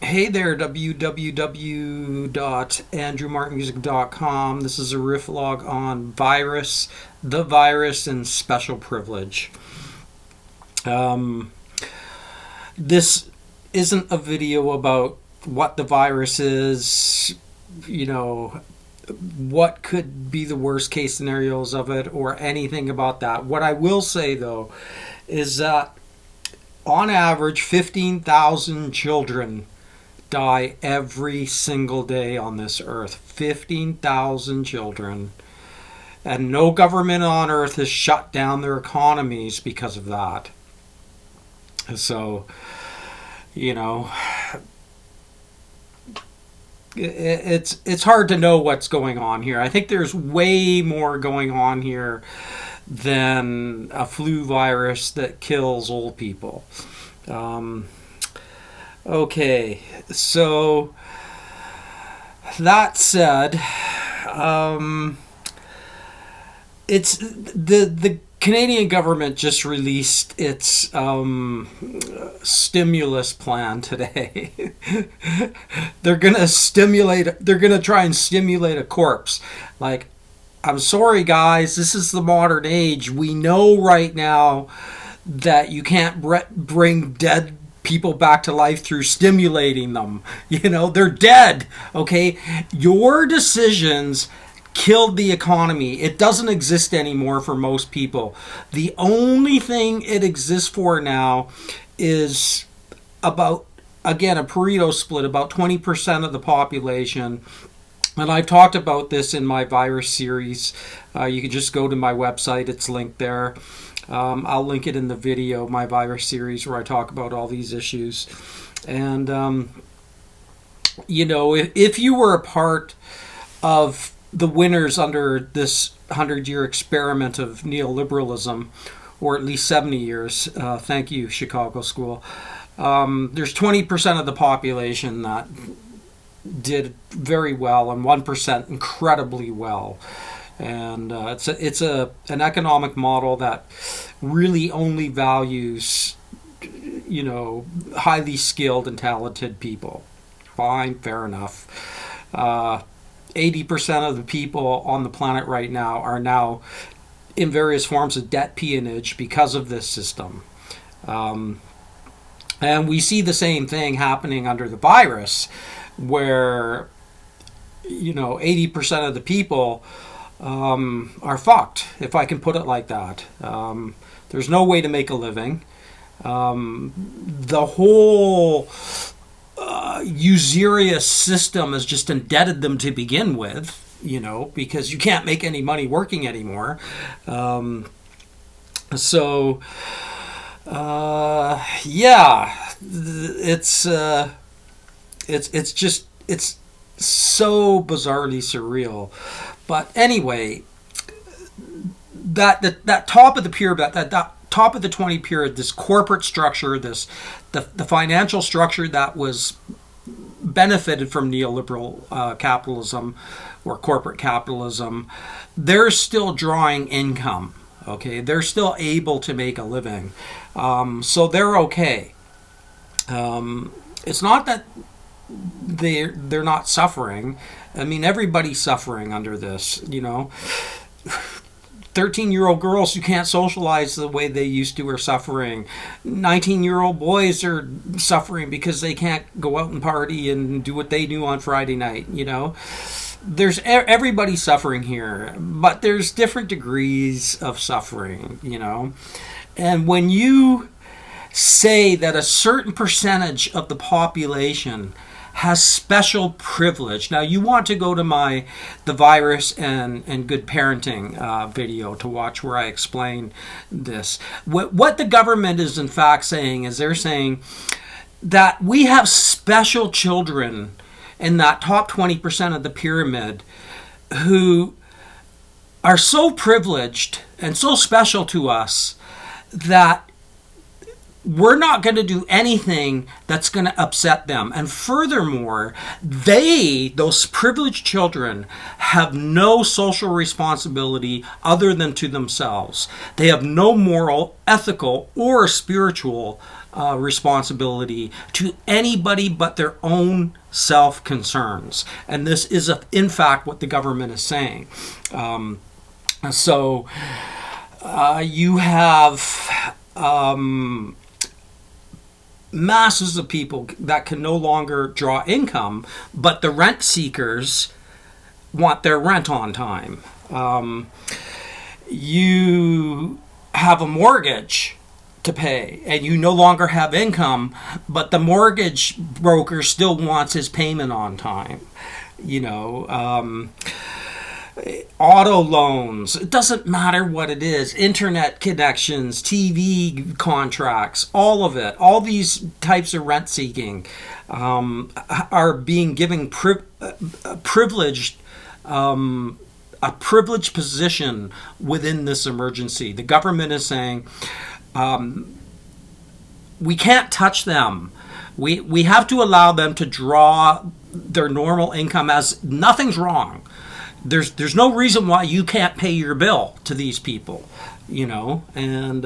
Hey there, www.andrewmartinmusic.com. This is a Riffvlog on virus, the virus, and special privilege. This isn't a video about what the virus is, what could be the worst case scenarios of it, or anything about that. What I will say, though, is that on average, 15,000 children die every single day on this earth. 15,000 children. And no government on earth has shut down their economies because of that. So, it's hard to know what's going on here. I think there's way more going on here than a flu virus that kills old people. Okay, so that said, it's the Canadian government just released its stimulus plan today. They're gonna try and stimulate a corpse. Like, I'm sorry guys, this is the modern age. We know right now that you can't bring dead people back to life through stimulating them. They're dead. Okay, your decisions killed the economy. It doesn't exist anymore for most people. The only thing it exists for now is about, again, a Pareto split, about 20% of the population. And I've talked about this in my virus series. You can just go to my website. It's linked there. I'll link it in the video, my virus series, where I talk about all these issues. And, if you were a part of the winners under this 100-year experiment of neoliberalism, or at least 70 years, thank you, Chicago School, there's 20% of the population that did very well and 1% incredibly well. And it's an economic model that really only values, highly skilled and talented people. Fine, fair enough. 80% of the people on the planet right now are now in various forms of debt peonage because of this system. And we see the same thing happening under the virus, where 80% of the people are fucked, if I can put it like that. There's no way to make a living. The whole usurious system has just indebted them to begin with, because you can't make any money working anymore. It's so bizarrely surreal. But anyway, that top of the pyramid, that top of the 20 pyramid, this corporate structure, the financial structure that was benefited from neoliberal capitalism or corporate capitalism, they're still drawing income. Okay, they're still able to make a living, so they're okay. It's not that they're not suffering. I mean, everybody's suffering under this. 13-year-old girls who can't socialize the way they used to are suffering. 19-year-old boys are suffering because they can't go out and party and do what they do on Friday night. There's everybody suffering here, but there's different degrees of suffering. And when you say that a certain percentage of the population has special privilege. Now, you want to go to the virus and good parenting video to watch where I explain this. What the government is in fact saying is they're saying that we have special children in that top 20% of the pyramid who are so privileged and so special to us that we're not going to do anything that's going to upset them. And furthermore, those privileged children, have no social responsibility other than to themselves. They have no moral, ethical, or spiritual responsibility to anybody but their own self-concerns. And this is, in fact, what the government is saying. So you have masses of people that can no longer draw income, but the rent seekers want their rent on time. You have a mortgage to pay and you no longer have income, but the mortgage broker still wants his payment on time. Auto loans, it doesn't matter what it is, internet connections, TV contracts, all of it, all these types of rent seeking are being given a privileged position within this emergency. The government is saying, we can't touch them. We have to allow them to draw their normal income as nothing's wrong. There's no reason why you can't pay your bill to these people, and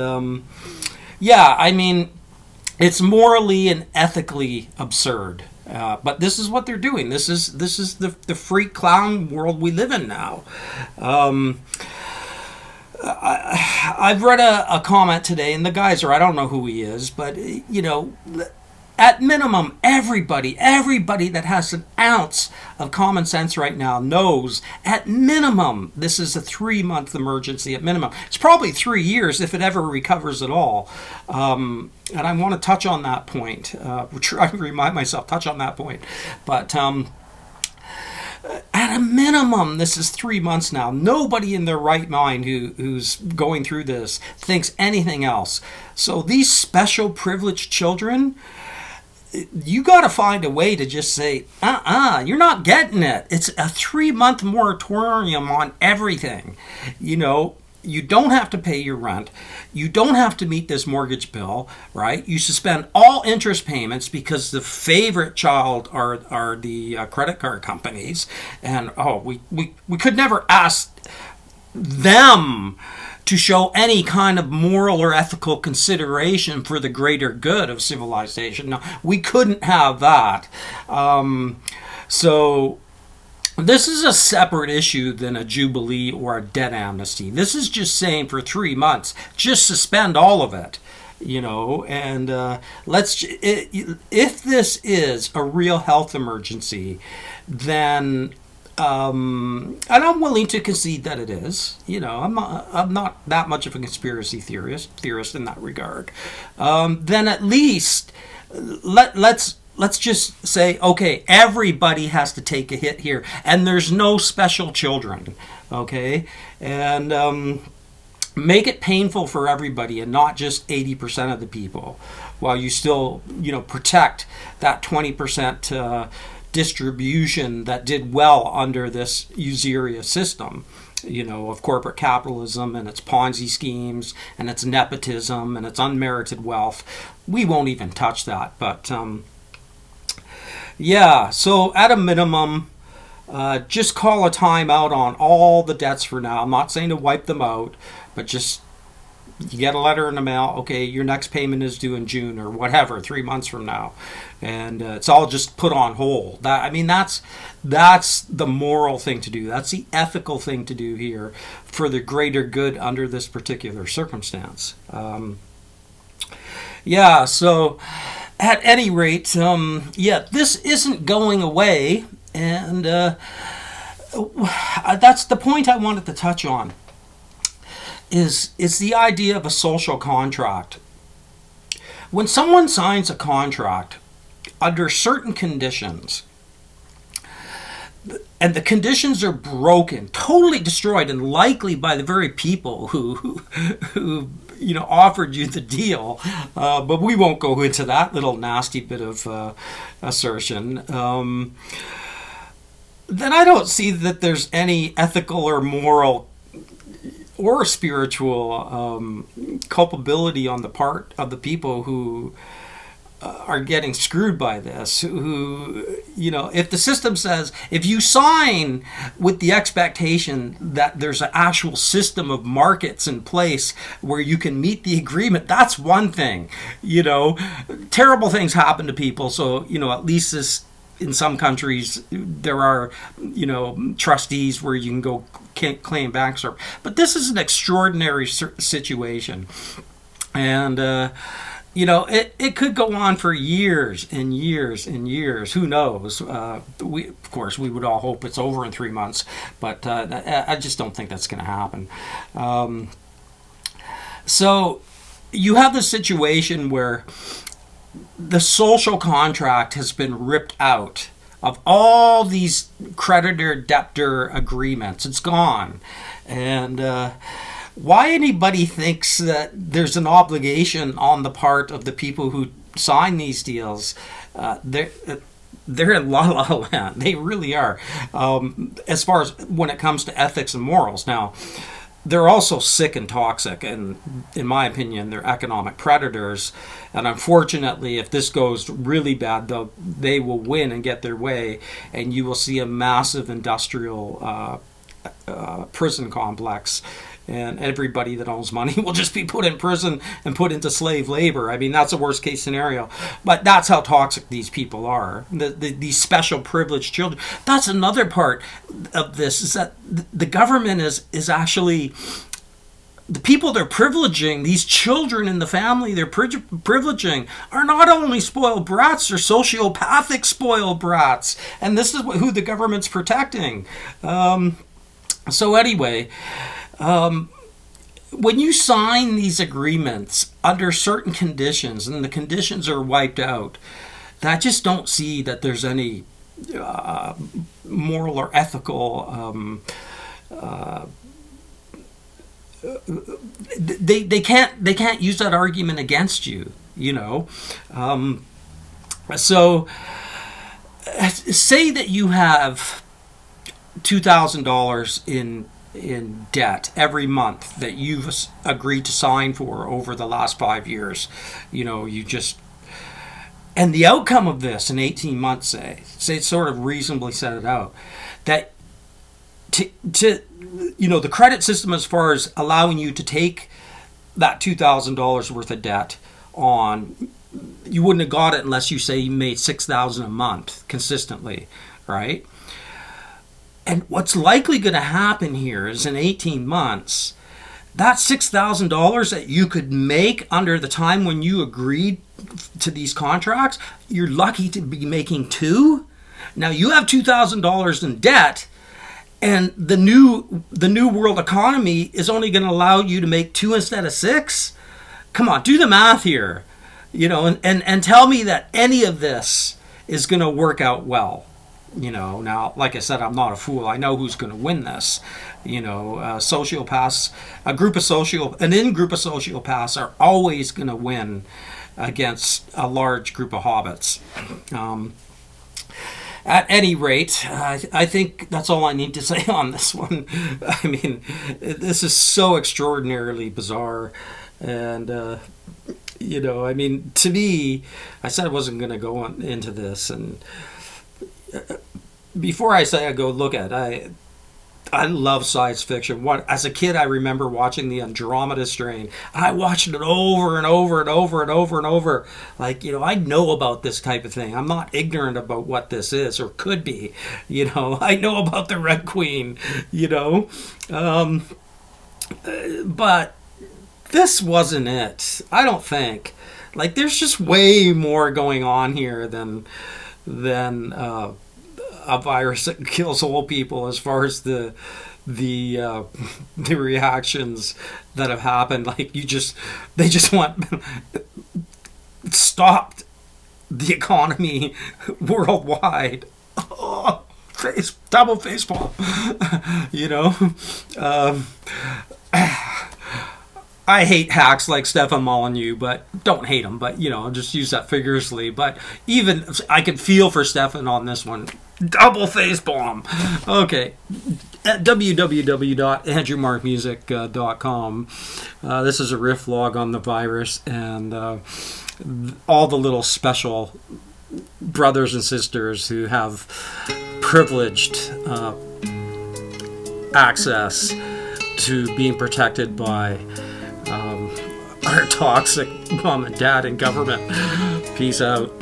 it's morally and ethically absurd. But this is what they're doing. This is the freak clown world we live in now. I've read a comment today, and the geyser, I don't know who he is, but at minimum, everybody that has an ounce of common sense right now knows, at minimum, this is a 3-month emergency at minimum. It's probably 3 years if it ever recovers at all. And I want to touch on that point. Try to remind myself, touch on that point. But at a minimum, this is 3 months now. Nobody in their right mind who's going through this thinks anything else. So these special privileged children, you got to find a way to just say, you're not getting it. It's a 3-month moratorium on everything. You don't have to pay your rent. You don't have to meet this mortgage bill, right? You suspend all interest payments because the favorite child are the credit card companies. And, we could never ask them to show any kind of moral or ethical consideration for the greater good of civilization. No, we couldn't have that. So this is a separate issue than a jubilee or a debt amnesty. This is just saying for 3 months, just suspend all of it. And if this is a real health emergency, then and I'm willing to concede that it is. I'm not that much of a conspiracy theorist in that regard. Then at least let's just say, okay, everybody has to take a hit here, and there's no special children, okay, and make it painful for everybody and not just 80% of the people, while you still protect that 20% distribution that did well under this usurious system, of corporate capitalism and its Ponzi schemes and its nepotism and its unmerited wealth. We won't even touch that. But so at a minimum, just call a timeout on all the debts for now. I'm not saying to wipe them out, but just, you get a letter in the mail, okay, your next payment is due in June or whatever, 3 months from now. And it's all just put on hold. That's the moral thing to do. That's the ethical thing to do here for the greater good under this particular circumstance. So at any rate, this isn't going away. And that's the point I wanted to touch on. Is the idea of a social contract. When someone signs a contract under certain conditions, and the conditions are broken, totally destroyed, and likely by the very people who offered you the deal, but we won't go into that little nasty bit of assertion, then I don't see that there's any ethical or moral or spiritual culpability on the part of the people who are getting screwed by this, who, if the system says, if you sign with the expectation that there's an actual system of markets in place where you can meet the agreement, that's one thing. Terrible things happen to people, so at least this, in some countries there are trustees where you can go claim bankruptcy, but this is an extraordinary situation, and it could go on for years and years and years. Who knows? Of course, we would all hope it's over in 3 months, but I just don't think that's going to happen. So you have the situation where the social contract has been ripped out of all these creditor-debtor agreements. It's gone. And why anybody thinks that there's an obligation on the part of the people who sign these deals, they're in la la land. They really are. As far as when it comes to ethics and morals. Now, they're also sick and toxic, and in my opinion, they're economic predators. And unfortunately, if this goes really bad, they will win and get their way, and you will see a massive industrial prison complex, and everybody that owns money will just be put in prison and put into slave labor. I mean, that's a worst case scenario, but that's how toxic these people are. These special privileged children. That's another part of this, is that the government is actually, the people they're privileging, these children in the family they're privileging, are not only spoiled brats, they're sociopathic spoiled brats, and this is who the government's protecting. So anyway, when you sign these agreements under certain conditions, and the conditions are wiped out, I just don't see that there's any moral or ethical. They can't use that argument against you. So say that you have $2,000 in debt every month that you've agreed to sign for over the last 5 years. And the outcome of this in 18 months, say sort of reasonably set it out, that the credit system, as far as allowing you to take that $2,000 worth of debt on, you wouldn't have got it unless you say you made $6,000 a month consistently, right? And what's likely going to happen here is in 18 months, that $6,000 that you could make under the time when you agreed to these contracts, you're lucky to be making $2,000. Now you have $2,000 in debt, and the new world economy is only going to allow you to make $2,000 instead of $6,000. Come on, do the math here, and tell me that any of this is going to work out well. Now, like I said, I'm not a fool. I know who's going to win this. Sociopaths, an in-group of sociopaths are always going to win against a large group of hobbits. At any rate, I think that's all I need to say on this one. I mean, this is so extraordinarily bizarre. And, I mean, to me, I said I wasn't going to go into this, and before I say I go look at it, I love science fiction. As a kid, I remember watching the Andromeda Strain. I watched it over and over and over and over and over. Like, I know about this type of thing. I'm not ignorant about what this is or could be. I know about the Red Queen, but this wasn't it. I don't think. Like, there's just way more going on here than a virus that kills old people, as far as the reactions that have happened. Like, they just want stopped the economy worldwide. Oh, double face palm. I hate hacks like Stefan Molyneux, but don't hate him. But just use that figuratively. But even I can feel for Stefan on this one. Double face bomb. Okay, at www.andrewmarkmusic.com. This is a riff vlog on the virus, and all the little special brothers and sisters who have privileged access to being protected by our toxic mom and dad and government. Peace out.